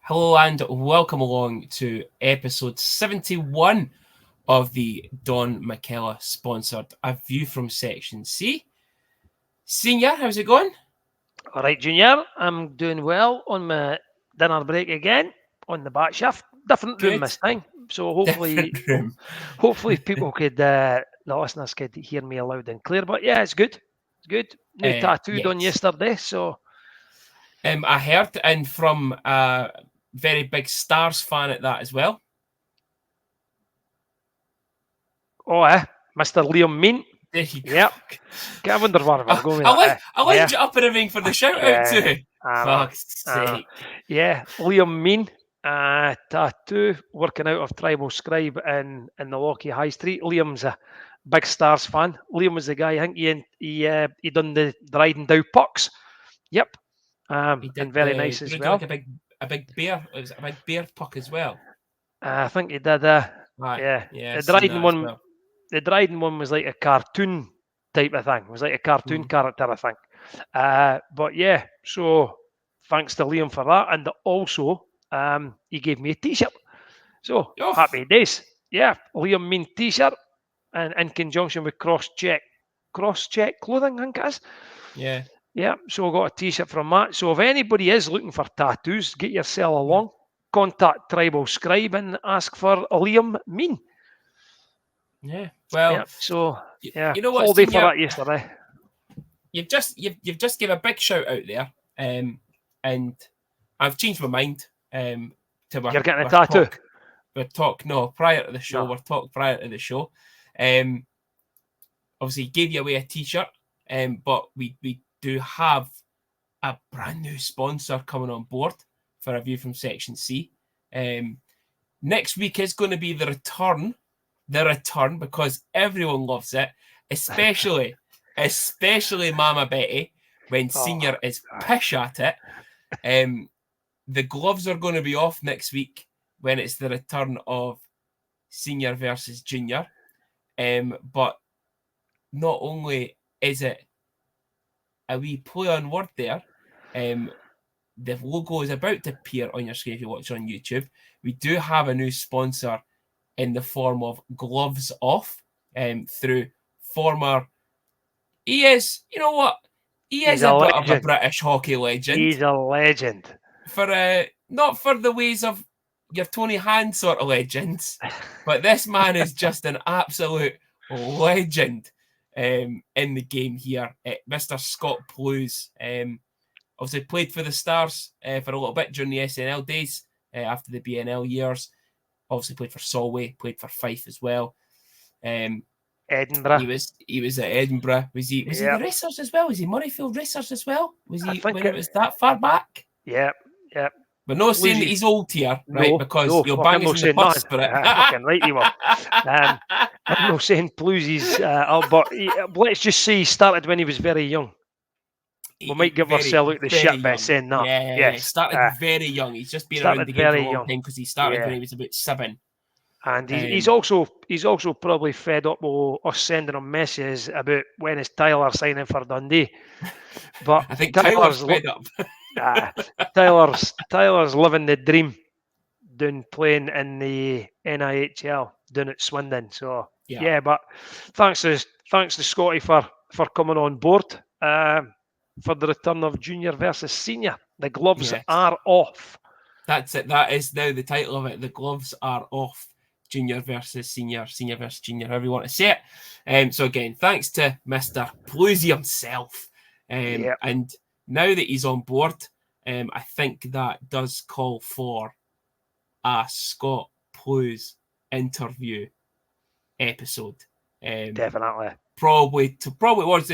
Hello and welcome along to episode 71 of the Don McKellar sponsored A View from Section C. Senior, how's it going? All right, Junior, I'm doing well on my dinner break again on the back shift. Different room Good. this time, so hopefully, Different room. hopefully people could, the listeners could hear me loud and clear. But yeah, it's good. It's good. New tattoo done Yes. yesterday, so I heard, and from a very big Stars fan at that as well. Mr. Liam Mean. There you go. Yep. I wonder where we're going with I that. lined you up and everything for the shout out too. Fuck's sake. Yeah, Liam Mean. Tattoo working out of Tribal Scribe in the Lockheed High Street. Liam's a big Stars fan. Liam was the guy. I think he done the riding down pucks. Yep, and very nice as well. Like a big bear. It was a big bear puck as well. I think he did. Yeah. The Dryden one. Well. The Dryden one was like a cartoon type of thing. It was like a cartoon character, I think. But yeah, so thanks to Liam for that, and also he gave me a T-shirt. So happy days. Yeah, Liam Mean T-shirt, and in conjunction with Cross Check clothing, I think it is. Yeah. Yeah, so I got a T-shirt from that. So if anybody is looking for tattoos, get yourself along. Contact Tribal Scribe and ask for Liam Mean. Yeah. Well. Yeah, so yeah, you know what? Holiday for that yesterday. You've just gave a big shout out there, and I've changed my mind. You're getting a tattoo. Prior to the show. We're talking prior to the show. Obviously gave you away a T-shirt, but we do have a brand new sponsor coming on board for A View from Section C. Next week is going to be the return because everyone loves it, especially Mama Betty when Senior is pish at it. The gloves are going to be off next week when it's the return of Senior versus Junior. But not only is it a wee play on word there, the logo is about to appear on your screen if you watch on YouTube. We do have a new sponsor in the form of Gloves Off, through former... He is, you know what? He's a bit of a British hockey legend. He's a legend. For not for the ways of your Tony Hand sort of legends, but this man is just an absolute legend in the game here. Mr. Scott Plews obviously played for the Stars for a little bit during the SNL days after the BNL years. Obviously played for Solway, played for Fife as well. Edinburgh. He was at Edinburgh. Was he the Racers as well? Was he Murrayfield Racers as well? Was he when it was that far back? Yeah. We're not saying that he's old here, right? Because you're banging in the bus for it. Fucking right you are. I'm not saying Bluesies, but let's just say he started when he was very young. We might give ourselves out the shit by saying that. Yeah, he started very young. He's just been around the game for a long time because he started when he was about 7. And he's also probably fed up with us sending him messages about when is Tyler signing for Dundee. But I think Tyler's fed up. Tyler's living the dream, doing playing in the NIHL down at Swindon. So but thanks to Scotty for coming on board for the return of Junior versus Senior. The gloves are off. That's it. That is now the title of it. The gloves are off. Junior versus Senior, Senior versus Junior, however you want to say it. So again, thanks to Mr. Plusey himself. And now that he's on board, I think that does call for a Scott Plews interview episode. Definitely. Probably was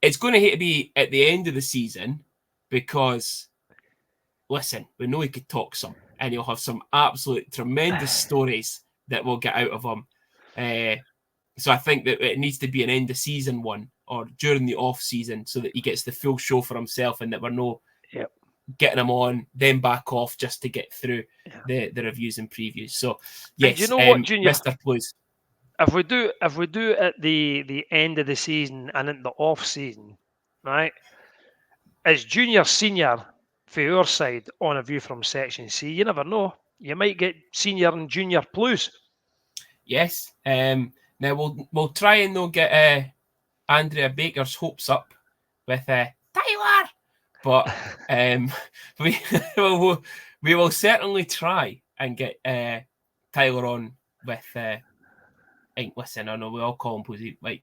it's going to have to be at the end of the season because, listen, we know he could talk some and he'll have some absolute tremendous stories that we'll get out of him. So I think that it needs to be an end of season one or during the off season so that he gets the full show for himself and that we're not getting him on, then back off just to get through the reviews and previews. So yes, you know what, Junior? Mr. Plews. If we do it at the end of the season and in the off season, right? As Junior Senior, for our side on A View from Section C. You never know. You might get senior and junior blues. Yes. Now we'll try and not get Andrea Baker's hopes up with Tyler, but we will certainly try and get Tyler on with. Listen, I know we all call him Posey. Like,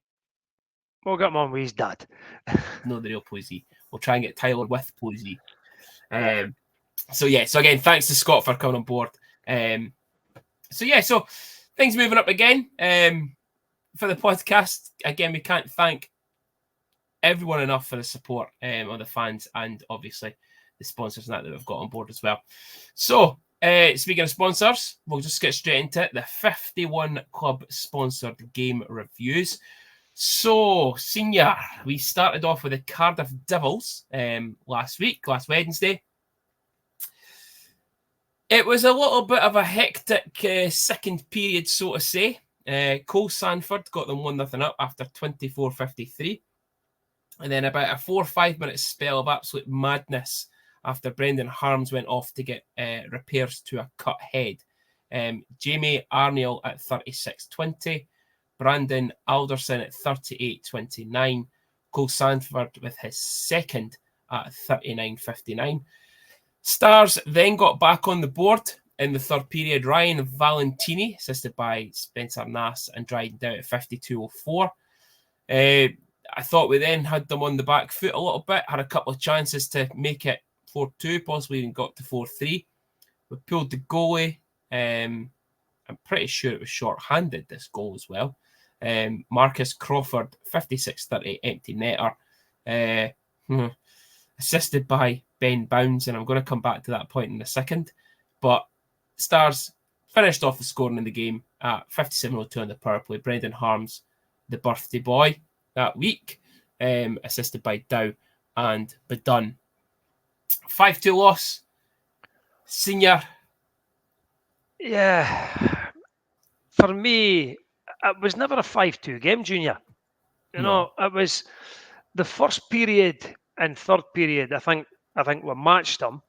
we'll get him on with his dad. No, the real Posey. We'll try and get Tyler with Posey. So again, thanks to Scott for coming on board. So things moving up again for the podcast. Again, we can't thank everyone enough for the support of the fans and obviously the sponsors and that we've got on board as well. So speaking of sponsors, we'll just get straight into it. The 51 club sponsored game reviews. So, Senior, we started off with the Cardiff Devils last Wednesday. It was a little bit of a hectic second period, so to say. Cole Sanford got them 1-0 up after 24:53. And then about a 4 or 5 minute spell of absolute madness after Brendan Harms went off to get repairs to a cut head. Jamie Arniel at 36:20. Brandon Alderson at 38:29. Cole Sanford with his second at 39:59. Stars then got back on the board in the third period. Ryan Valentini, assisted by Spencer Nass and Dryden Dow at 52:04. I thought we then had them on the back foot a little bit, had a couple of chances to make it 4-2, possibly even got to 4-3. We pulled the goalie. I'm pretty sure it was short-handed, this goal as well. Marcus Crawford, 56:30, empty netter. Assisted by Ben Bounds, and I'm going to come back to that point in a second. But Stars finished off the scoring in the game at 57:02 on the power play. Brendan Harms, the birthday boy that week, assisted by Dow and Bedun. 5-2 loss. Senior. Yeah. For me, it was never a 5-2 game, Junior. You know, it was the first period and third period. I think we matched them.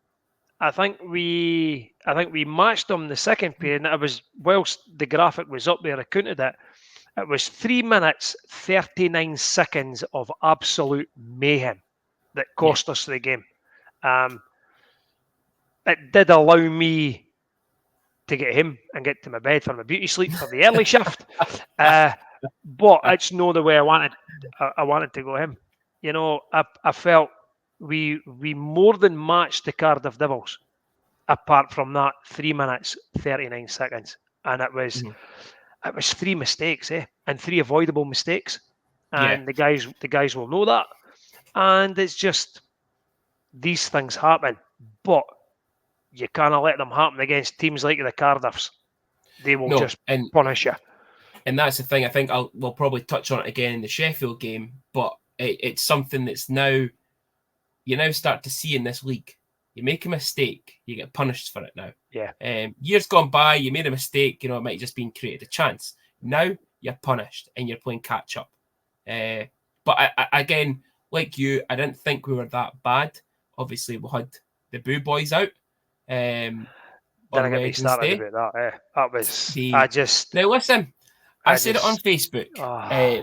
I think we matched them the second period, and it was, whilst the graphic was up there, I counted it. It was 3 minutes 39 seconds of absolute mayhem that cost us the game. It did allow me to get him and get to my bed for my beauty sleep for the early shift. But it's not the way I wanted. I wanted to go him. You know, I felt we more than matched the Cardiff Devils, apart from that 3 minutes 39 seconds, and it was three mistakes, and three avoidable mistakes, and the guys will know that, and it's just these things happen, but you can't let them happen against teams like the Cardiffs. They will just punish you. And that's the thing. I think we'll probably touch on it again in the Sheffield game, but it's something that's you now start to see in this league. You make a mistake, you get punished for it now. Yeah. Years gone by, you made a mistake, it might have just been created a chance. Now you're punished and you're playing catch up. But again, like you, I didn't think we were that bad. Obviously, we had the Boo Boys out. Didn't get me started about that. That was now listen. I said it on Facebook.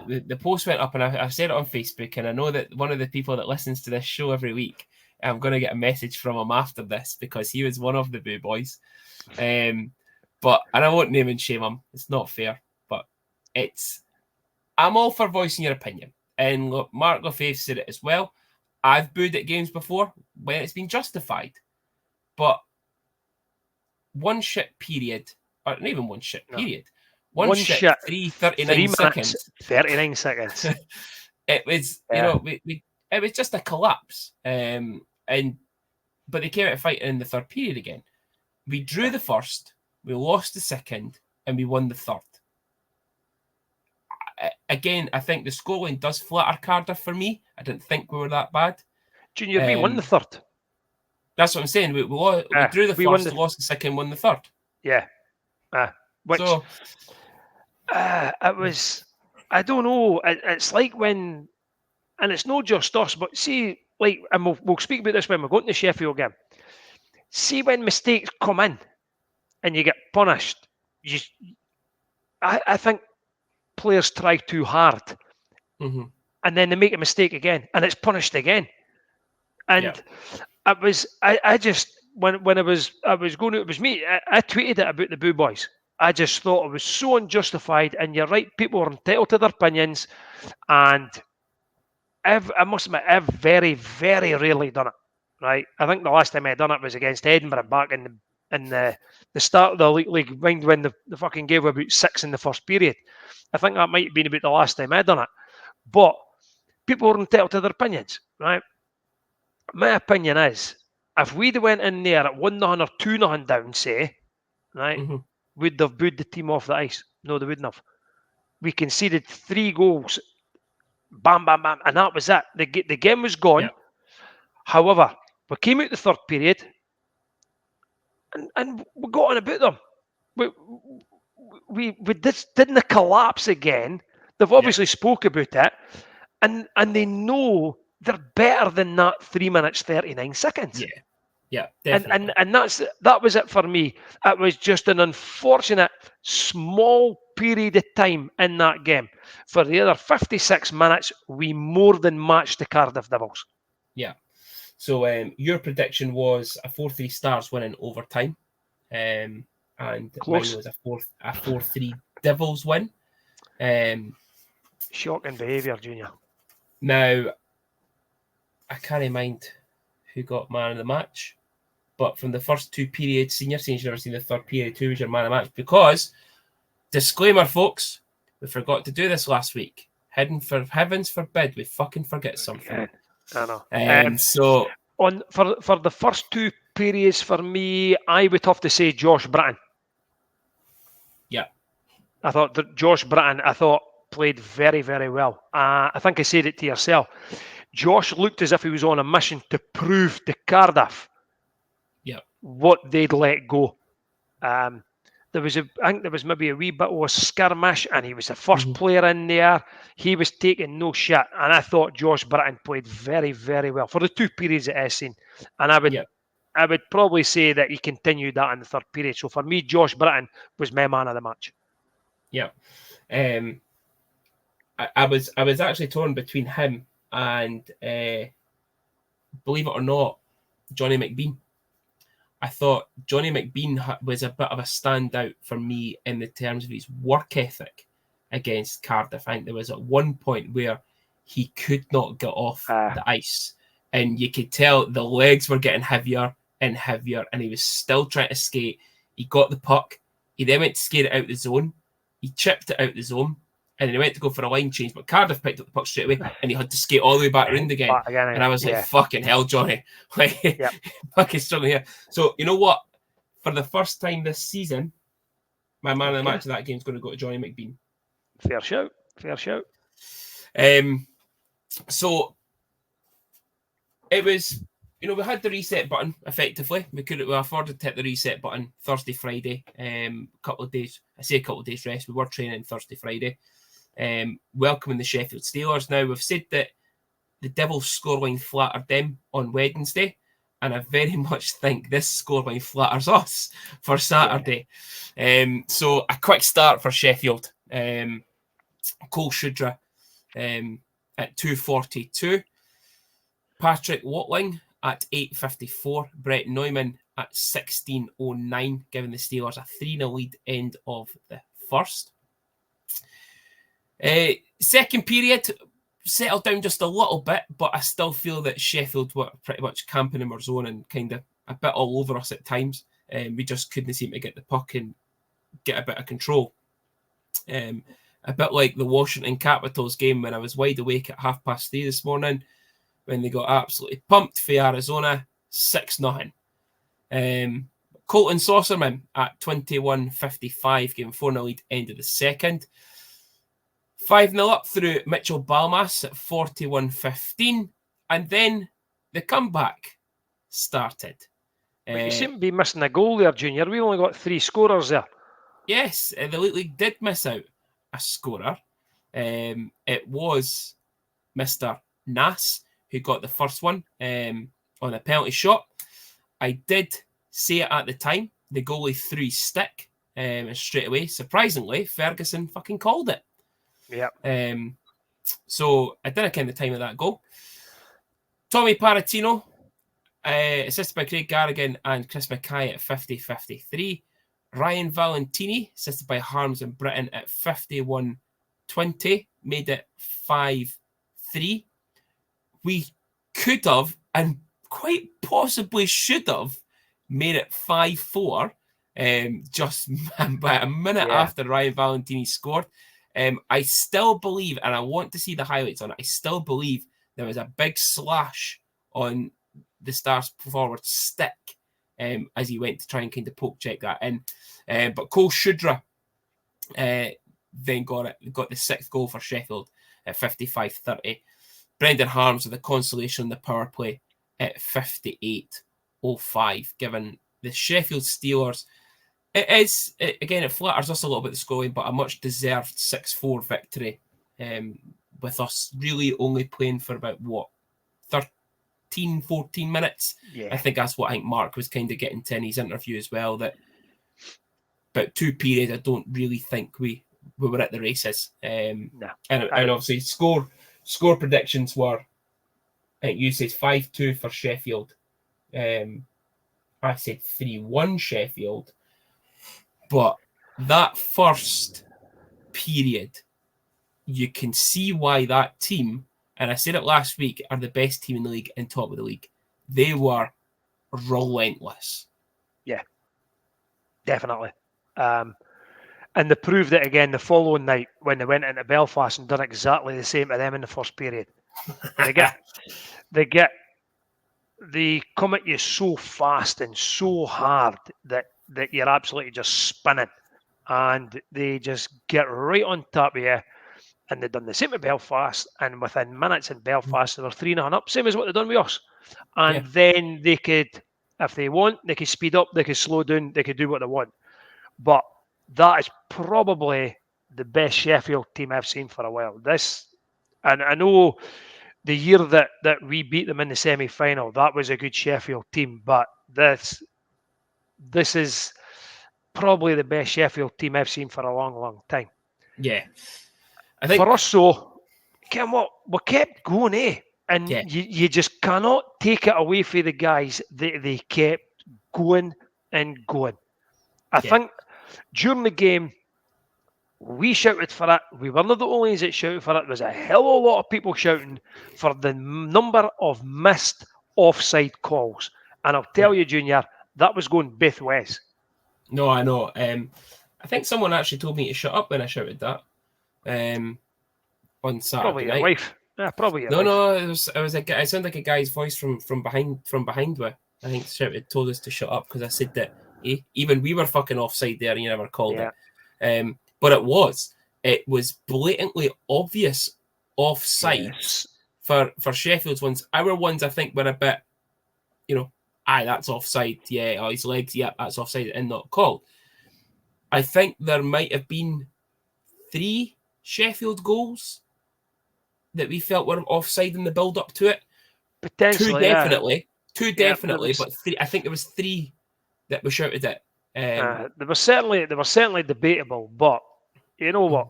The post went up, and I said it on Facebook, and I know that one of the people that listens to this show every week, I'm going to get a message from him after this because he was one of the Boo Boys. But I won't name and shame him. It's not fair, but I'm all for voicing your opinion. And look, Mark Lefebvre said it as well. I've booed at games before when it's been justified, but one shit period, or not even one shit period. One shit 39 seconds. 39 seconds. It was, it was just a collapse. But they came out fighting in the third period again. We drew the first, we lost the second, and we won the third. Again, I think the scoreline does flatter Cardiff for me. I didn't think we were that bad. Junior, we won the third. That's what I'm saying. We drew the first, lost the second, won the third. Yeah. It was, I don't know, it's like when, and it's not just us, but see, like, and we'll speak about this when we go into the Sheffield game. See when mistakes come in and you get punished, I think players try too hard, and then they make a mistake again, and it's punished again. And I just when I was going out, it was me. I tweeted it about the Boo Boys. I just thought it was so unjustified. And you're right, people are entitled to their opinions, and I must admit, I've very, very rarely done it. Right, I think the last time I done it was against Edinburgh back in the start of the league when the fucking gave about 6 in the first period. I think that might have been about the last time I done it. But people are entitled to their opinions, right? My opinion is, if we'd went in there at 1-0 or 2-0 down, say, right, would they have booed the team off the ice? No, they wouldn't have. We conceded 3 goals, bam, bam, bam, and that was it. The game was gone. Yep. However, we came out the third period, and we got on about them. We didn't collapse again. They've obviously spoke about it, and they know they're better than that 3 minutes 39 seconds. Yeah, definitely. And that was it for me. It was just an unfortunate small period of time in that game. For the other 56 minutes, we more than matched the Cardiff Devils. Yeah. So your prediction was a 4-3 Stars win in overtime, and close. Mine was a 4-3 Devils win. Shocking behaviour, Junior. Now, I can't mind who got man of the match, but from the first 2 periods, Senior saying you've never seen the third period, who was your man of the match? Because, disclaimer, folks, we forgot to do this last week. Heavens forbid we fucking forget something. I know. So for the first 2 periods, for me, I would have to say Josh Britton. Yeah, I thought that Josh Britton, played very, very well. I think I said it to yourself. Josh looked as if he was on a mission to prove to Cardiff what they'd let go. I think there was maybe a wee bit of a skirmish, and he was the first player in there. He was taking no shit, and I thought Josh Britton played very, very well for the 2 periods that I've seen. And I would probably say that he continued that in the third period. So for me, Josh Britton was my man of the match. Yeah, I was actually torn between him and, believe it or not, Johnny McBean. I thought Johnny McBean was a bit of a standout for me in the terms of his work ethic against Cardiff. I think there was at one point where he could not get off the ice, and you could tell the legs were getting heavier and heavier, and he was still trying to skate. He got the puck. He then went to skate it out the zone. He chipped it out the zone, and then he went to go for a line change, but Cardiff picked up the puck straight away, and he had to skate all the way back around again. And I was like, fucking hell, Johnny. Fucking struggling here. So, you know what? For the first time this season, my man of the match of that game is going to go to Johnny McBean. Fair shout. So, it was, we had the reset button, effectively. We afforded to hit the reset button Thursday, Friday. A couple of days rest. We were training Thursday, Friday. Welcoming the Sheffield Steelers. Now, we've said that the Devils scoreline flattered them on Wednesday, and I very much think this scoreline flatters us for Saturday. So, a quick start for Sheffield. Cole Shudra at 2:42. Patrick Watling at 8:54. Brett Neumann at 16:09, giving the Steelers a 3-0 lead end of the first. Second period settled down just a little bit, but I still feel that Sheffield were pretty much camping in their zone and kind of a bit all over us at times. We just couldn't seem to get the puck and get a bit of control. A bit like the Washington Capitals game when I was wide awake at 3:30 this morning, when they got absolutely pumped for Arizona, 6-0. Colton Saucerman at 21:55, giving 4-0 lead, end of the second. 5-0 up through Mitchell Balmas at 41:15, and then the comeback started. But you seem to be missing a goal there, Junior. We only got 3 scorers there. Yes, the Elite League did miss out a scorer. It was Mr. Nass, who got the first one on a penalty shot. I did say it at the time. The goalie threw his stick and straight away, surprisingly, Ferguson fucking called it. Yeah. So I didn't ken the time of that goal. Tommy Paratino, assisted by Craig Garrigan and Chris Mackay at 50-53. Ryan Valentini, assisted by Harms and Britton at 51-20, made it 5-3. We could have, and quite possibly should have, made it 5-4, just about a minute after Ryan Valentini scored. I still believe, and I want to see the highlights on it, I still believe there was a big slash on the Stars forward stick as he went to try and kind of poke check that in. But Cole Shudra then got the sixth goal for Sheffield at 55-30. Brendan Harms with the consolation on the power play at 58-05, giving the Sheffield Steelers, it flatters us a little bit the scoreline, but a much deserved 6-4 victory, with us really only playing for about 13, 14 minutes. I think that's what I think Mark was kind of getting to in his interview as well, that about 2 periods I don't really think we were at the races. And obviously score predictions were, I think you said 5-2 for Sheffield. I said 3-1 Sheffield. But that first period, you can see why that team, and I said it last week, are the best team in the league and top of the league. They were relentless. Yeah, definitely. And they proved it again the following night when they went into Belfast and done exactly the same to them in the first period. They come at you so fast and so hard that you're absolutely just spinning, and they just get right on top of you. And they've done the same at Belfast, and within minutes in Belfast they were 3-0 up, same as what they've done with us. And then they could, if they want, they could speed up, they could slow down, they could do what they want. But that is probably the best Sheffield team I've seen for a while. And I know the year that we beat them in the semi-final, that was a good Sheffield team, but this is probably the best Sheffield team I've seen for a long, long time. Yeah. I think for us, so we kept going, and you just cannot take it away from the guys. They kept going and going. I think during the game, we shouted for it. We were not the only ones that shouted for it. There was a hell of a lot of people shouting for the number of missed offside calls. And I'll tell you, Junior, that was going both ways. No, I know. I think someone actually told me to shut up when I shouted that. On Saturday probably your night. wife. Yeah, probably your wife. No. It was it sounded like a guy's voice from behind me. I think told us to shut up because I said that even we were fucking offside there and you never called it. But it was blatantly obvious offside for Sheffield's ones. Our ones I think were a bit, that's offside. Yeah, his legs. Yeah, that's offside and not called. I think there might have been 3 Sheffield goals that we felt were offside in the build-up to it. Potentially, Two definitely, but 3. I think there was 3 that were shouted at. They were certainly debatable, but you know what?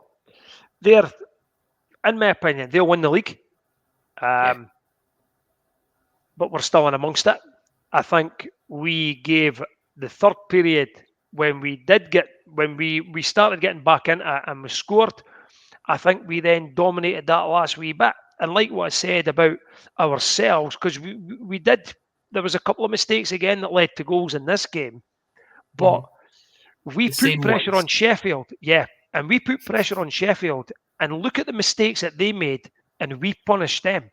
They're, in my opinion, they'll win the league. But we're still in amongst it. I think we gave the third period when we started getting back into it and we scored. I think we then dominated that last wee bit. And like what I said about ourselves, because we did, there was a couple of mistakes again that led to goals in this game. But we put pressure on Sheffield. Yeah. And we put pressure on Sheffield. And look at the mistakes that they made, and we punished them.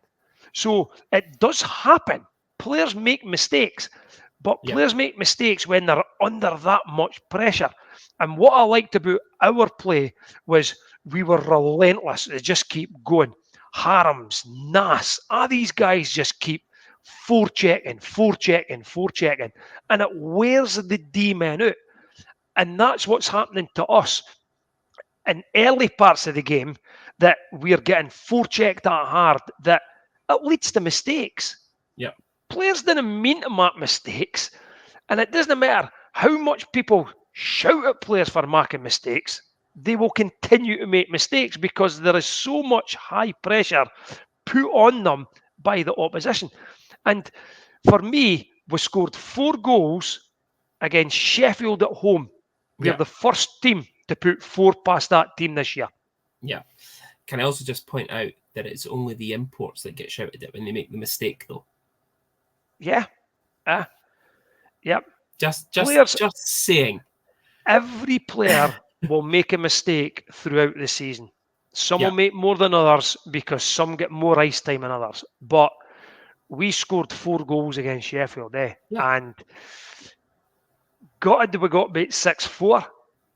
So it does happen. Players make mistakes. But players make mistakes when they're under that much pressure. And what I liked about our play was we were relentless. They just keep going. Harms, Nas, these guys just keep forechecking. And it wears the D-men out. And that's what's happening to us in early parts of the game, that we're getting forechecked that hard that it leads to mistakes. Yeah. Players didn't mean to make mistakes, and it doesn't matter how much people shout at players for making mistakes, they will continue to make mistakes because there is so much high pressure put on them by the opposition. And for me, we scored 4 goals against Sheffield at home. We're the first team to put 4 past that team this year. Yeah. Can I also just point out that it's only the imports that get shouted at when they make the mistake, though? Yeah. Yep. Just saying. Every player will make a mistake throughout the season. Some will make more than others because some get more ice time than others. But we scored 4 goals against Sheffield, and we got beat 6-4.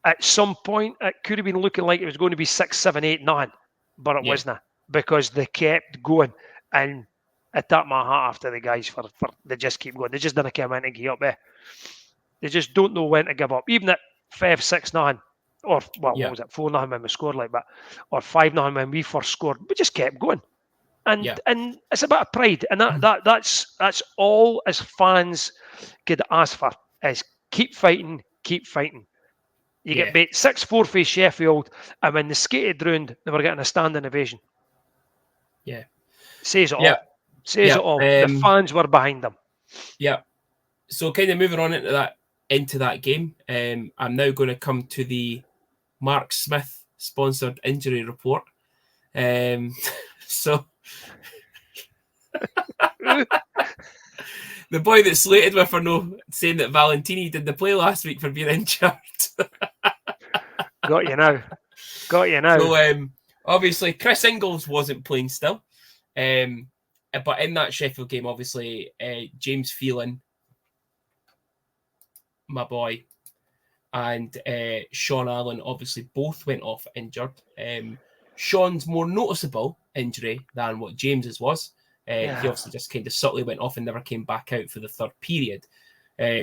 At some point, it could have been looking like it was going to be 6, 7, 8, 9, but it wasn't, because they kept going. And I tap my hat after the guys for they just keep going. They just didn't come in and give up there. They just don't know when to give up. Even at 5, 6, 9, or what was it, 4-9 when we scored like that, or 5-9 when we first scored, we just kept going. And it's a bit of pride, and that's all as fans could ask for, is keep fighting, keep fighting. You get beat 6-4 for Sheffield, and when they skated round, they were getting a standing ovation. Yeah. Says it all. Says it all. The fans were behind them. Yeah. So kind of moving on into that game, I'm now going to come to the Mark Smith sponsored injury report. So the boy that slated with for saying that Valentini didn't play last week for being injured. Got you now. So obviously Chris Ingles wasn't playing still. But in that Sheffield game, obviously James Phelan, my boy, and Sean Allen obviously both went off injured. Sean's more noticeable injury than what James's was. He obviously just kind of subtly went off and never came back out for the third period.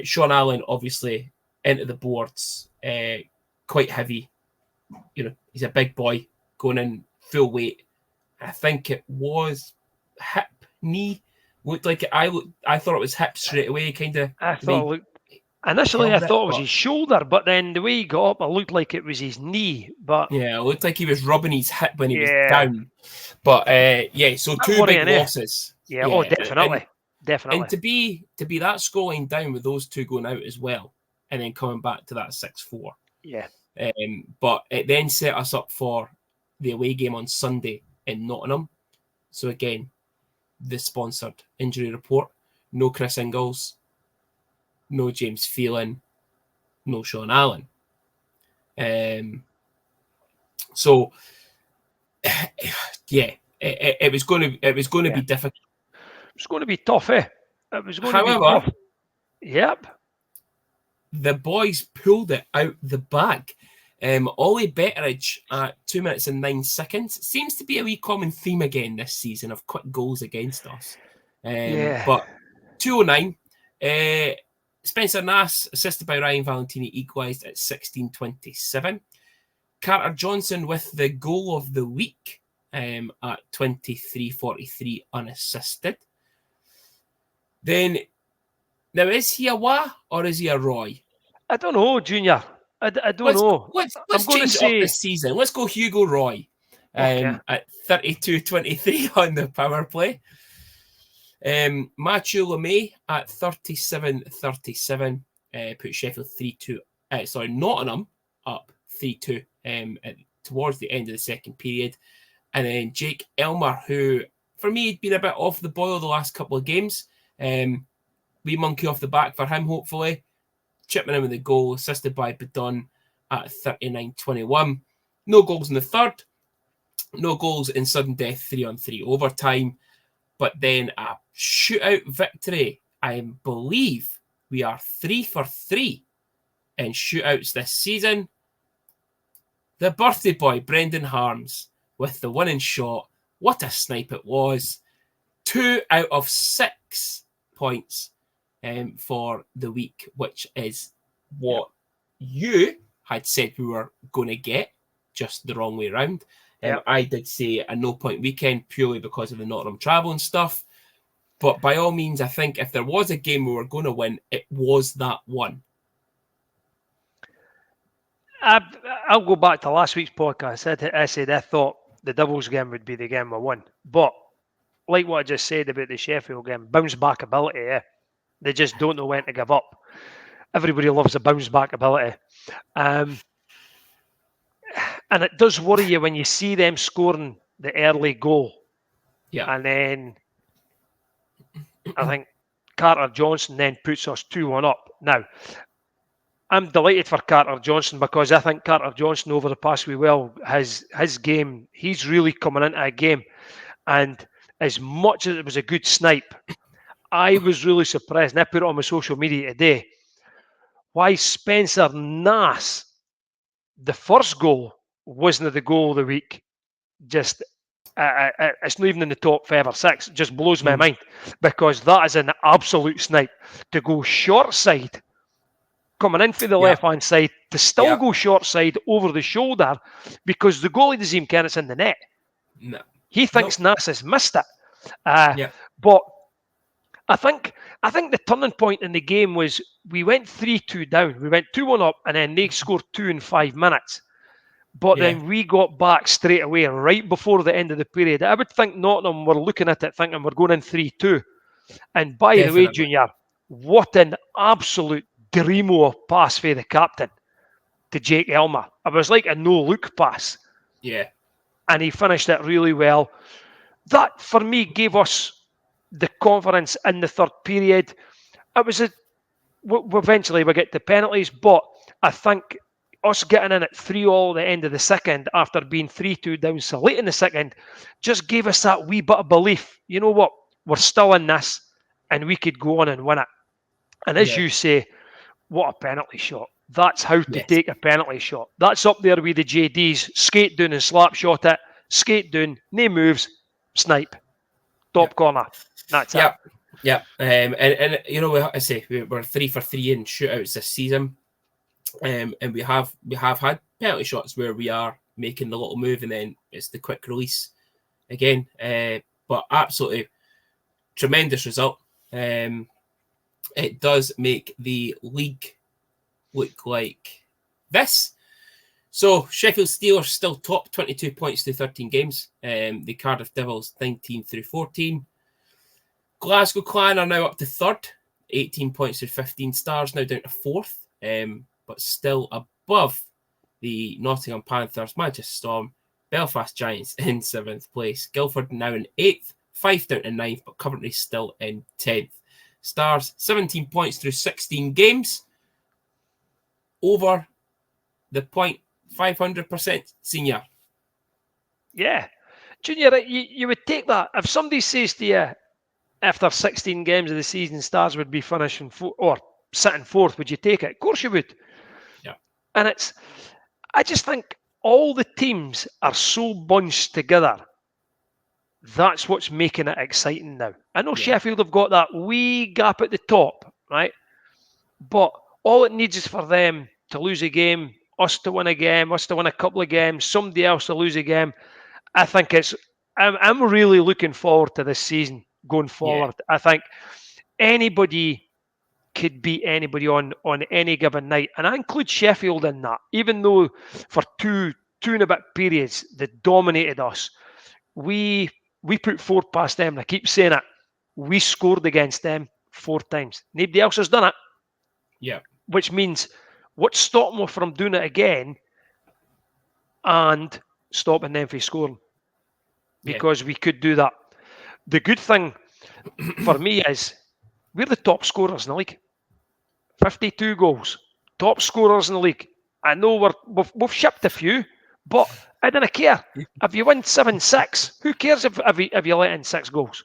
Sean Allen obviously into the boards, quite heavy. He's a big boy going in full weight. I think it was hip, knee. Looked like it. I thought it was hip straight away. Initially, I thought it was his shoulder, but then the way he got up, it looked like it was his knee. But yeah, it looked like he was rubbing his hip when he was down. But so 2 big losses. Yeah, definitely. And to be that scoreline down with those 2 going out as well, and then coming back to that 6-4. Yeah. But it then set us up for the away game on Sunday in Nottingham. So again, the sponsored injury report: no Chris Ingles, no James Phelan, no Sean Allen. So it was going to be difficult. It was going to be tough, It was going to be tough. Yep. The boys pulled it out the bag. Ollie Betteridge at 2 minutes and 9 seconds. Seems to be a wee common theme again this season of quick goals against us. But 2:09. Spencer Nass, assisted by Ryan Valentini, equalised at 16:27. Carter Johnson with the goal of the week at 23:43 unassisted. Then, now is he a Wah or is he a Roy? I don't know, Junior. I don't know. Let's change it up this season. Let's go Hugo Roy at 32:23 on the power play. Mathieu Lemay at 37:37 put Sheffield 3-2. Nottingham up 3-2 towards the end of the second period. And then Jake Elmer, who for me had been a bit off the boil the last couple of games. We monkey off the back for him, hopefully. Chipping in with the goal, assisted by Badon at 39:21. No goals in the third. No goals in sudden death 3-on-3 overtime. But then a shootout victory. I believe we are 3 for 3 in shootouts this season. The birthday boy, Brendan Harms, with the winning shot. What a snipe it was. 2 out of 6 points for the week, which is what you had said we were going to get, just the wrong way around. Yep. I did say a no point weekend purely because of the Nottingham travel and stuff. But by all means, I think if there was a game we were going to win, it was that one. I'll go back to last week's podcast. I said I thought the Devils game would be the game we won. But like what I just said about the Sheffield game, bounce back ability, they just don't know when to give up. Everybody loves a bounce back ability. And it does worry you when you see them scoring the early goal. Yeah. And then I think Carter Johnson then puts us 2-1 up. Now, I'm delighted for Carter Johnson because I think Carter Johnson over the past wee while, his game, he's really coming into a game. And as much as it was a good snipe, I was really surprised, and I put it on my social media today, why Spencer Nass, the first goal, wasn't the goal of the week. Just, it's not even in the top 5 or 6. It just blows my mind because that is an absolute snipe. To go short side, coming in for the left-hand side, to still go short side over the shoulder because the goalie doesn't even care it's in the net. No. He thinks Nass has missed it. Yeah. But I think the turning point in the game was we went 3-2 down. We went 2-1 up, and then they scored 2 in 5 minutes. But then we got back straight away, right before the end of the period. I would think Nottingham were looking at it thinking we're going in 3-2. And by the way, Junior, what an absolute dreamo pass for the captain to Jake Elmer. It was like a no-look pass. Yeah. And he finished it really well. That, for me, gave us the confidence in the third period. It was eventually we get to penalties, but I think us getting in at 3-3 at the end of the second after being 3-2 down so late in the second just gave us that wee bit of belief. You know what? We're still in this and we could go on and win it. And as you say, what a penalty shot. That's how to take a penalty shot. That's up there with the JDs. Skate down and slap shot it. Skate down, no moves, snipe. Top corner. That's it. Yeah. And you know, I say we're 3 for 3 in shootouts this season. And we have had penalty shots where we are making the little move and then it's the quick release again. But absolutely tremendous result. It does make the league look like this. So Sheffield Steelers still top, 22 points through 13 games. The Cardiff Devils 19 through 14. Glasgow Clan are now up to third, 18 points through 15 stars, now down to fourth, but still above the Nottingham Panthers, Manchester Storm, Belfast Giants in 7th place. Guildford now in 8th, Fife down to 9th, but Coventry still in 10th. Stars, 17 points through 16 games, over the 500% senior. Yeah. Junior, you would take that. If somebody says to you, after 16 games of the season, Stars would be finishing or sitting fourth, would you take it? Of course you would. Yeah. And I just think all the teams are so bunched together. That's what's making it exciting now. I know Sheffield have got that wee gap at the top, right? But all it needs is for them to lose a game, us to win a game, us to win a couple of games, somebody else to lose a game. I think I'm really looking forward to this season going forward. I think anybody could beat anybody on any given night. And I include Sheffield in that. Even though for two and a bit periods they dominated us, we put 4 past them. And I keep saying it. We scored against them 4 times. Nobody else has done it. Yeah. Which means what's stopping them from doing it again and stopping them from scoring? Because we could do that. The good thing for me is we're the top scorers in the league. 52 goals. Top scorers in the league. I know we've shipped a few, but I don't care. If you win 7-6, who cares if you let in 6 goals?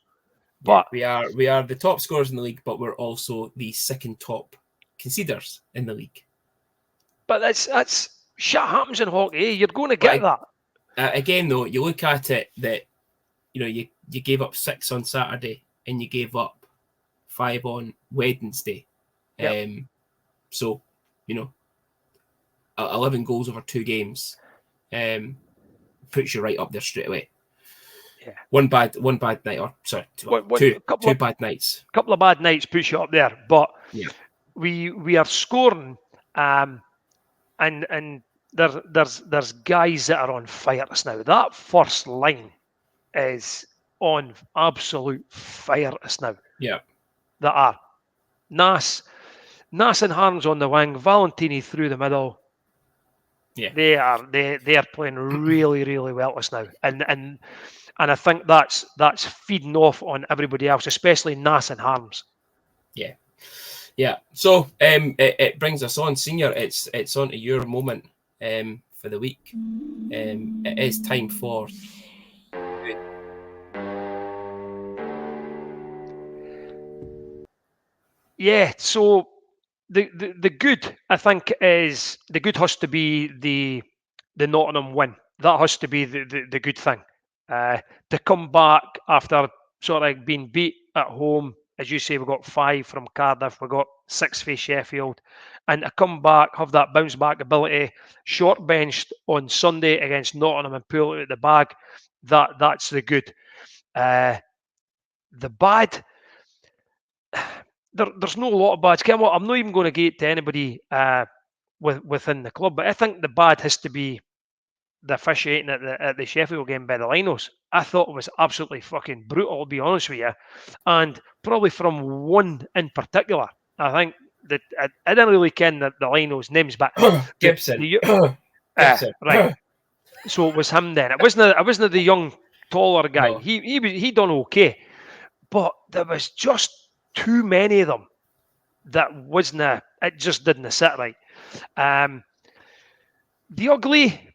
But we are the top scorers in the league, but we're also the second top conceders in the league. But that's shit happens in hockey. You're going to get that. Again, though, you look at it that you gave up 6 on Saturday and you gave up 5 on Wednesday. Yep. So 11 goals over 2 games. puts you right up there straight away. Yeah. One bad night, or sorry, two bad nights. Couple of bad nights puts you up there, but yeah, we are scoring, and there's guys that are on fire just now. That first line is on absolute fire just now. Yeah. That are Nas and Harms on the wing, Valentini through the middle. Yeah. They are playing really, really well just now. And I think that's feeding off on everybody else, especially Nas and Harms. Yeah. Yeah. So it brings us on, Senior. It's on to your moment for the week. It is time for so the good, I think, is the good has to be the Nottingham win. That has to be the good thing. To come back after sort of being beat at home, as you say, we got 5 from Cardiff, we got 6 for Sheffield, and to come back, have that bounce back ability, short benched on Sunday against Nottingham and pull it out the bag. That's the good. The bad. There's no lot of bads. I'm not even going to get to anybody within the club, but I think the bad has to be the officiating at the Sheffield game by the Linos. I thought it was absolutely fucking brutal, to be honest with you, and probably from one in particular. I think that I didn't really ken the Linos' names, but Gibson. Gibson. Right. So it was him then. It wasn't the young taller guy. No. He done okay, but there was just too many of them that wasn't. It just didn't sit right. The ugly,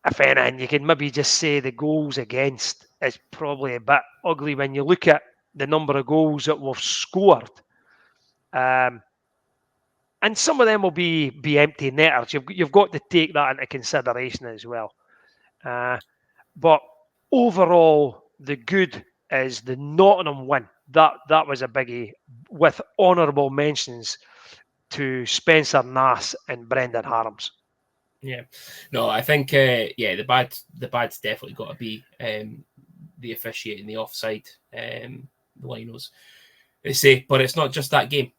if anything, you can maybe just say the goals against is probably a bit ugly when you look at the number of goals that we've scored. And some of them will be empty netters. You've got to take that into consideration as well. But overall, the good is the Nottingham win. That was a biggie, with honourable mentions to Spencer Nass and Brendan Harms. Yeah, no, I think the bad's definitely got to be the officiating, the offside, the Linos. They say, but it's not just that game.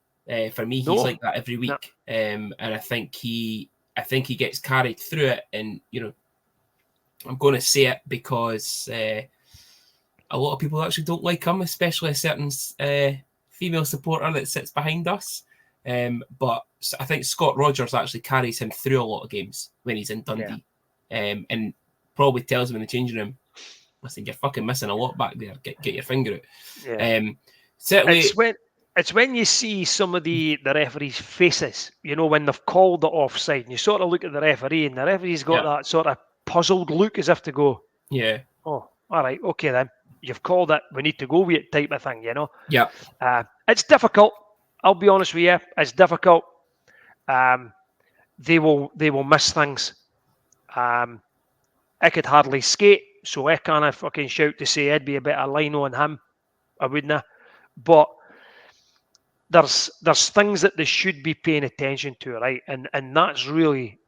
For me, he's like that every week, and I think he gets carried through it. And I'm going to say it because a lot of people actually don't like him, especially a certain female supporter that sits behind us. But I think Scott Rogers actually carries him through a lot of games when he's in Dundee, and probably tells him in the changing room, "Listen, you're fucking missing a lot back there. Get your finger out." Yeah. Certainly, it's when you see some of the referees' faces, when they've called it offside, and you sort of look at the referee, and the referee's got that sort of puzzled look, as if to go, "Yeah, oh, all right, okay then, you've called it. We need to go with it," type of thing, Yeah. It's difficult. I'll be honest with you, it's difficult. They will miss things. I could hardly skate, so I can't fucking shout to say I'd be a bit of lino on him. I wouldn't. But there's things that they should be paying attention to, right? And that's really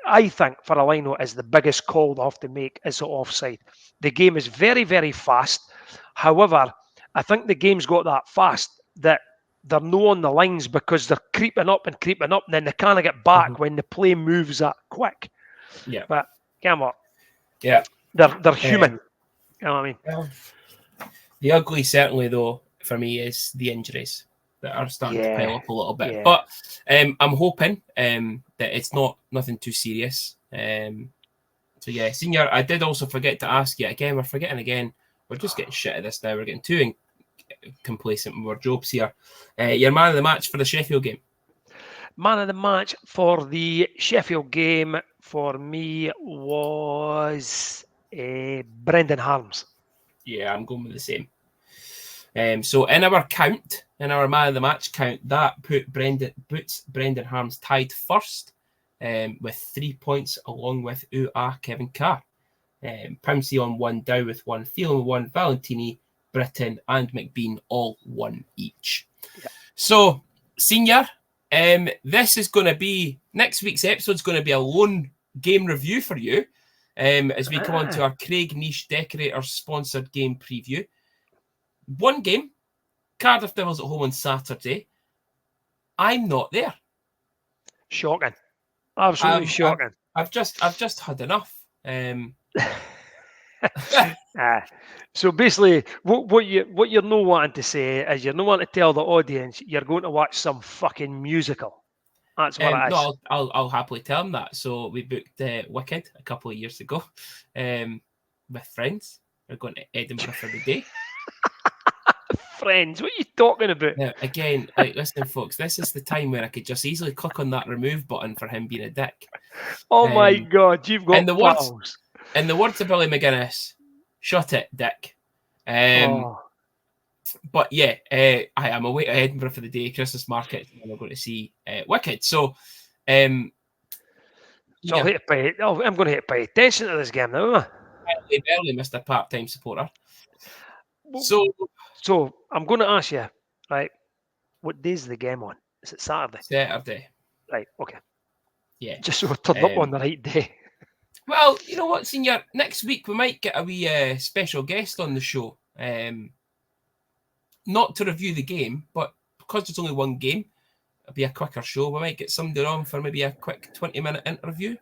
I think for a lino is the biggest call they have to make is the offside. The game is very, very fast. However, I think the game's got that fast that they're no on the lines because they're creeping up, and then they can't get back when the play moves that quick. Yeah. But come on. Yeah. They're human. You know what I mean? Well, the ugly, certainly, though, for me, is the injuries that are starting to pile up a little bit. Yeah. But I'm hoping that it's nothing too serious. So, yeah, Senior, I did also forget to ask you again. We're forgetting again. We're just getting shit at this now. We're getting too complacent with our jobs here. Your man of the match for the Sheffield game? Man of the match for the Sheffield game for me was Brendan Harms. Yeah, I'm going with the same. So in our man of the match count, that puts Brendan Harms tied first with 3 points, along with Kevin Carr. Pouncey on 1, Dow with 1, Phelan with 1, Valentini, Britton and McBean all 1 each. Yeah. So, Senior, this is going to be, next week's episode is going to be a lone game review for you. as we come on to our Craig Niche Decorators sponsored game preview. One game, Cardiff Devils at home on Saturday. I'm not there. Shocking. Absolutely shocking. I've just had enough. So basically, what you're not wanting to say is you're not wanting to tell the audience you're going to watch some fucking musical. That's what it is. No, I'll happily tell them that. So we booked Wicked a couple of years ago with friends. We're going to Edinburgh for the day. Friends, what are you talking about? Now, again, like, listen, folks, this is the time where I could just easily click on that remove button for him being a dick. Oh my God, you've got pals. In the words of Billy McGuinness, shut it, dick. But yeah, I am away to Edinburgh for the day, Christmas market, and we're going to see Wicked. So, I'm going to pay attention to this game now, am I? Early, Mr. Part-time supporter. So I'm going to ask you, right? What day is the game on? Is it Saturday? Saturday. Right. Okay. Yeah. Just so we turned up on the right day. Well, you know what, Senior? Next week we might get a wee special guest on the show. Not to review the game, but because there's only one game, it'll be a quicker show. We might get somebody on for maybe a quick 20-minute interview,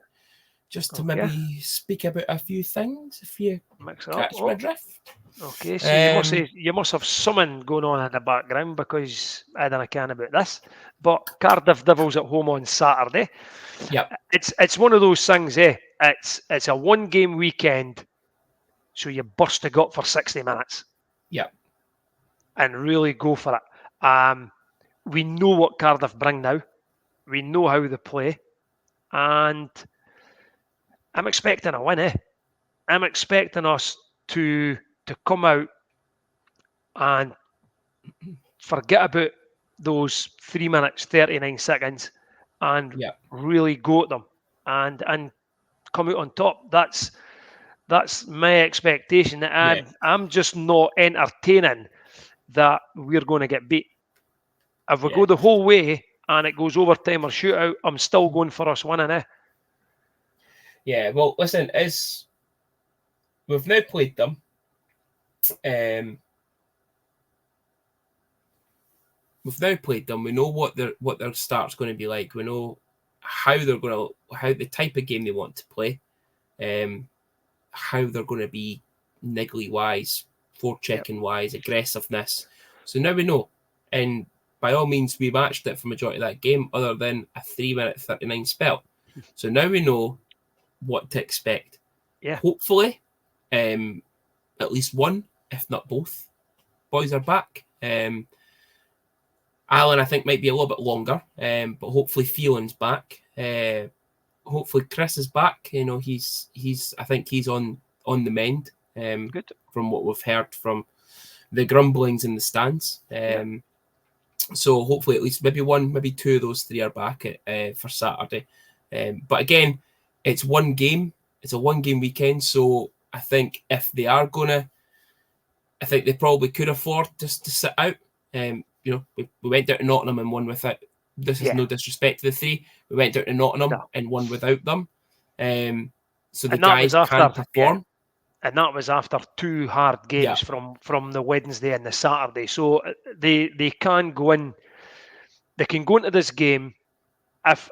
just to maybe speak about a few things, if you catch my drift. Okay, so you must have something going on in the background, because I don't care about this. But Cardiff Devils at home on Saturday. Yep. It's one of those things, It's a one-game weekend, so you burst the gut for 60 minutes. Yep. And really go for it. We know what Cardiff bring now. We know how they play. And I'm expecting a win, I'm expecting us to come out and forget about those 3 minutes, 39 seconds and really go at them and come out on top. That's my expectation. I'm just not entertaining that we're going to get beat. If we go the whole way and it goes overtime or shootout, I'm still going for us winning, Yeah, well, listen, we've now played them. We've now played them. We know what their start's going to be like. We know how the type of game they want to play, how they're going to be niggly wise, forechecking wise, aggressiveness. So now we know, and by all means, we matched it for majority of that game, other than a 3-minute 39 spell. So now we know what to expect. Yeah. Hopefully, at least one, if not both, boys are back. Alan, I think, might be a little bit longer, but hopefully Phelan's back. Hopefully Chris is back. You know, I think he's on the mend. Good. From what we've heard from the grumblings in the stands. So hopefully at least maybe one, maybe two of those three are back for Saturday. But again, it's one game. It's a one-game weekend. So I think if they are gonna, I think they probably could afford just to sit out. You know, we went down to Nottingham and won without. This is no disrespect to the three. We went down to Nottingham and won without them. So the guys can perform. And that was after two hard games from the Wednesday and the Saturday. So they can go in. They can go into this game if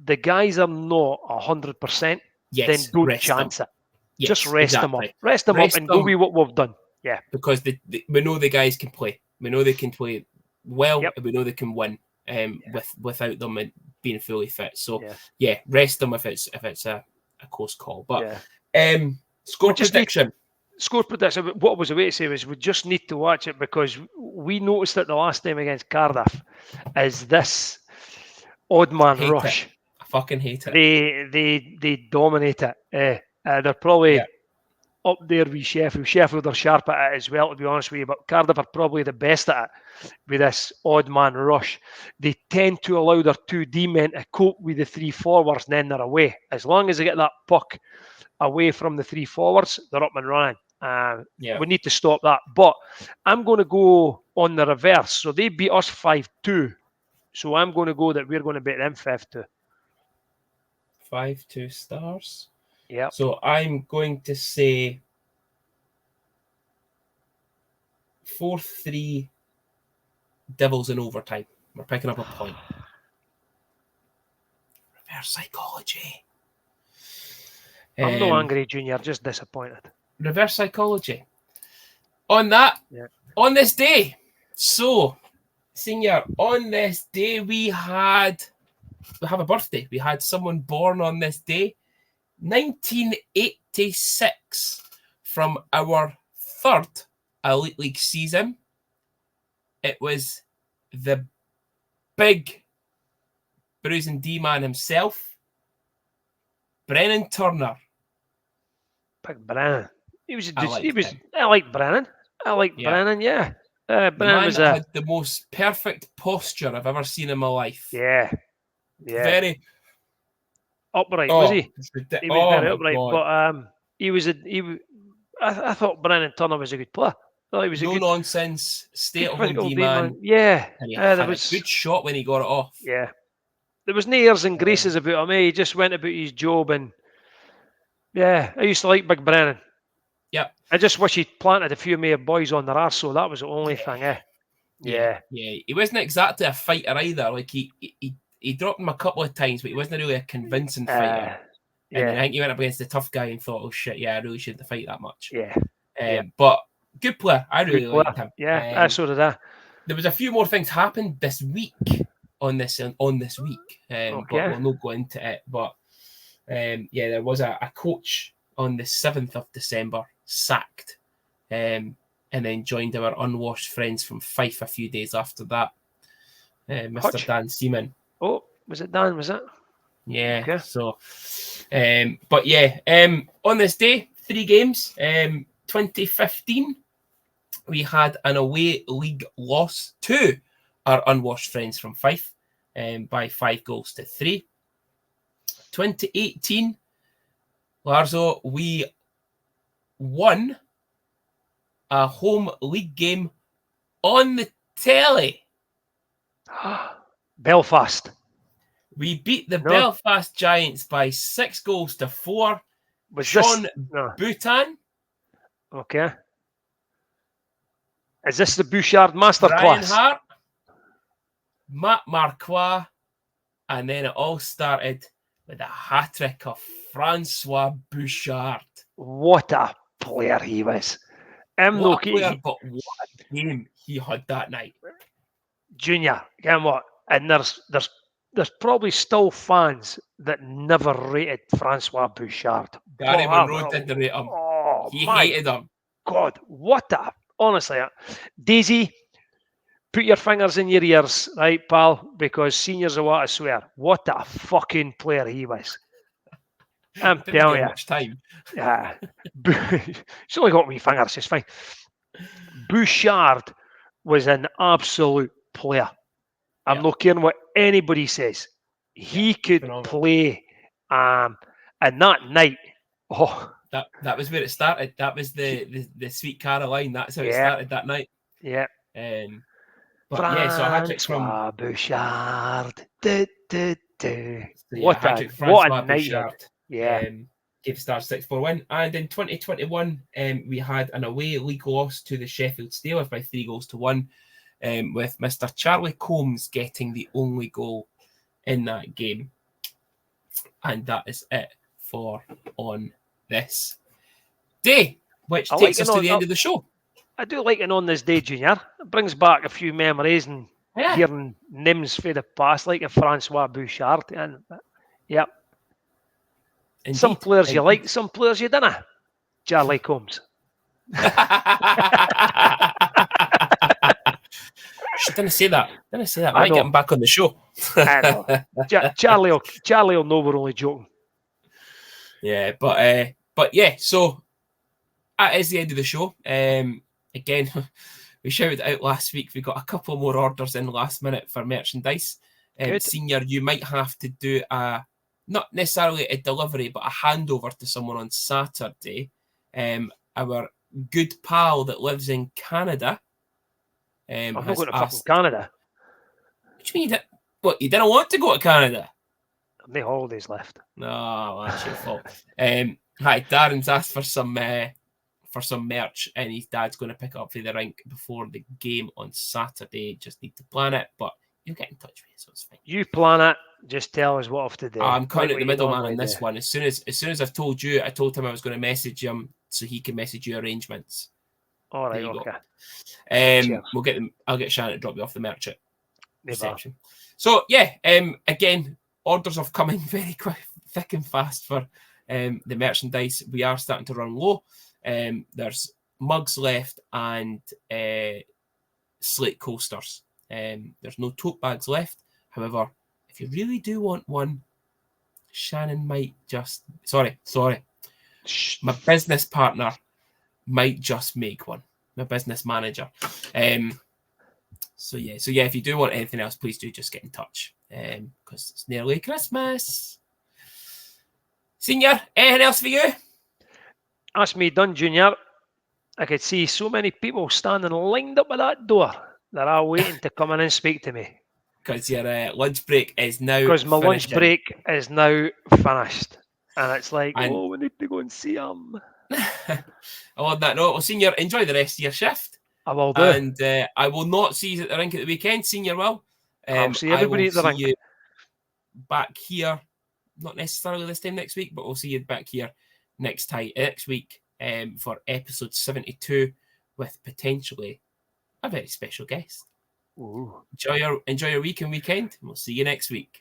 the guys are not 100%. Then don't chance it. Yes, just rest them up. Rest them up and go with what we've done. Yeah, because we know the guys can play. We know they can play well, and we know they can win without them being fully fit. So rest them if it's a close call. But score prediction. What I was about to say was we just need to watch it, because we noticed that the last time against Cardiff is this odd man rush. I fucking hate it. They dominate it. They're probably up there with Sheffield. Sheffield are sharp at it as well, to be honest with you, but Cardiff are probably the best at it with this odd man rush. They tend to allow their 2D men to cope with the three forwards, and then they're away. As long as they get that puck away from the three forwards, they're up and running. We need to stop that. But I'm going to go on the reverse. So they beat us 5-2. So I'm going to go that we're going to beat them 5-2. 5-2 Stars. Yep. So I'm going to say 4-3 Devils in overtime. We're picking up a point. Reverse psychology. I'm no angry, Junior, just disappointed. Reverse psychology. On that, on this day. So, Senior, on this day we have a birthday. We had someone born on this day. 1986, from our third Elite League season. It was the big bruising D-man himself, Brennan Turner. Big Brennan. I I like Brennan. Brennan, yeah. The Brennan man was that had the most perfect posture I've ever seen in my life. Yeah. Very upright, was he? He was very upright. God. But I thought Brennan Turner was a good player. I thought he was no a good nonsense, stay at home D-man. Yeah. And he had a good shot when he got it off. Yeah. There was no airs and graces about him. He just went about his job, and I used to like Big Brennan. Yep. I just wish he'd planted a few more boys on their arse, so that was the only thing, Yeah. He wasn't exactly a fighter either. Like he dropped him a couple of times, but he wasn't really a convincing fighter. And then I think he went up against the tough guy and thought, oh shit, I really shouldn't fight that much. But good player. I really liked him. Yeah, so did I. There was a few more things happened this week on this week. But we'll not go into it. But there was a coach on the 7th of December sacked. And then joined our unwashed friends from Fife a few days after that. Mr. Dan Seaman. Oh, was it Dan? Was it? Yeah. Okay. So, on this day, 3 games. 2015, we had an away league loss to our unwashed friends from Fife by 5-3. 2018, Larzo, we won a home league game on the telly. Belfast. We beat the Belfast Giants by 6-4. Was Sean Boutan. Okay. Is this the Bouchard Masterclass? Brian Hart, Matt Marquis, and then it all started with a hat-trick of Francois Bouchard. What a player he was. But what a game he had that night. Junior, you know what? And there's probably still fans that never rated Francois Bouchard. Gary Monroe didn't rate him. He hated him. God, honestly, Daisy, put your fingers in your ears, right, pal? Because seniors are what I swear. What a fucking player he was. I'm telling you. Much time. Yeah. He's only got wee fingers, it's fine. Bouchard was an absolute player. I'm not caring what anybody says. He could play. And that night, that was where it started. That was the Sweet Caroline. That's how it started that night. Yeah. So I had it from Bouchard. What a night. Gave Star 6-4 win. And in 2021, we had an away league loss to the Sheffield Steelers by 3-1, with Mr. Charlie Combs getting the only goal in that game. And that is it for on this day, which takes us to the end of the show. I do like it on this day, Junior. It brings back a few memories and hearing names for the past, like a Francois Bouchard. And Indeed. Some players you like, some players you don't. Charlie Combs. Didn't say that. I might get him back on the show. I know. Charlie will know we're only joking. Yeah, but so that is the end of the show. Again, we shouted out last week. We got a couple more orders in last minute for merchandise. Senior, you might have to do not necessarily a delivery, but a handover to someone on Saturday. Our good pal that lives in Canada. I'm not going to fucking Canada. What do you mean? What, you didn't want to go to Canada? No holidays left. No, that's your fault. Hi, Darren's asked for some merch, and his dad's going to pick it up for the rink before the game on Saturday. Just need to plan it, but you'll get in touch with you, so it's fine. You plan it. Just tell us what I have to do. I'm cutting out the middleman on normally this do. one. As soon as I've told you, I told him I was going to message him so he can message you arrangements. All right, There you okay. go. We'll get them. I'll get Shannon to drop you off the merch at Never. reception. So yeah, again, orders have come in very quick, thick and fast for the merchandise. We are starting to run low. There's mugs left and slate coasters. There's no tote bags left. However, if you really do want one, Shannon might just sorry. My business partner might just make one. My business manager. So yeah, if you do want anything else, please do just get in touch. Because it's nearly Christmas. Senior, anything else for you? That's me done, Junior. I could see so many people standing lined up at that door. They're all waiting to come in and speak to me. Because your lunch break is now Because my lunch finishing. break is now finished. And it's like, And- we need to go and see him. On that note, well, Senior, enjoy the rest of your shift. I will do. And I will not see you at the rink at the weekend. Senior will. I'll see everybody I at the will rink. see you back here, not necessarily this time next week, but we'll see you back here next week for episode 72 with potentially a very special guest. Ooh. Enjoy your week and weekend, and we'll see you next week.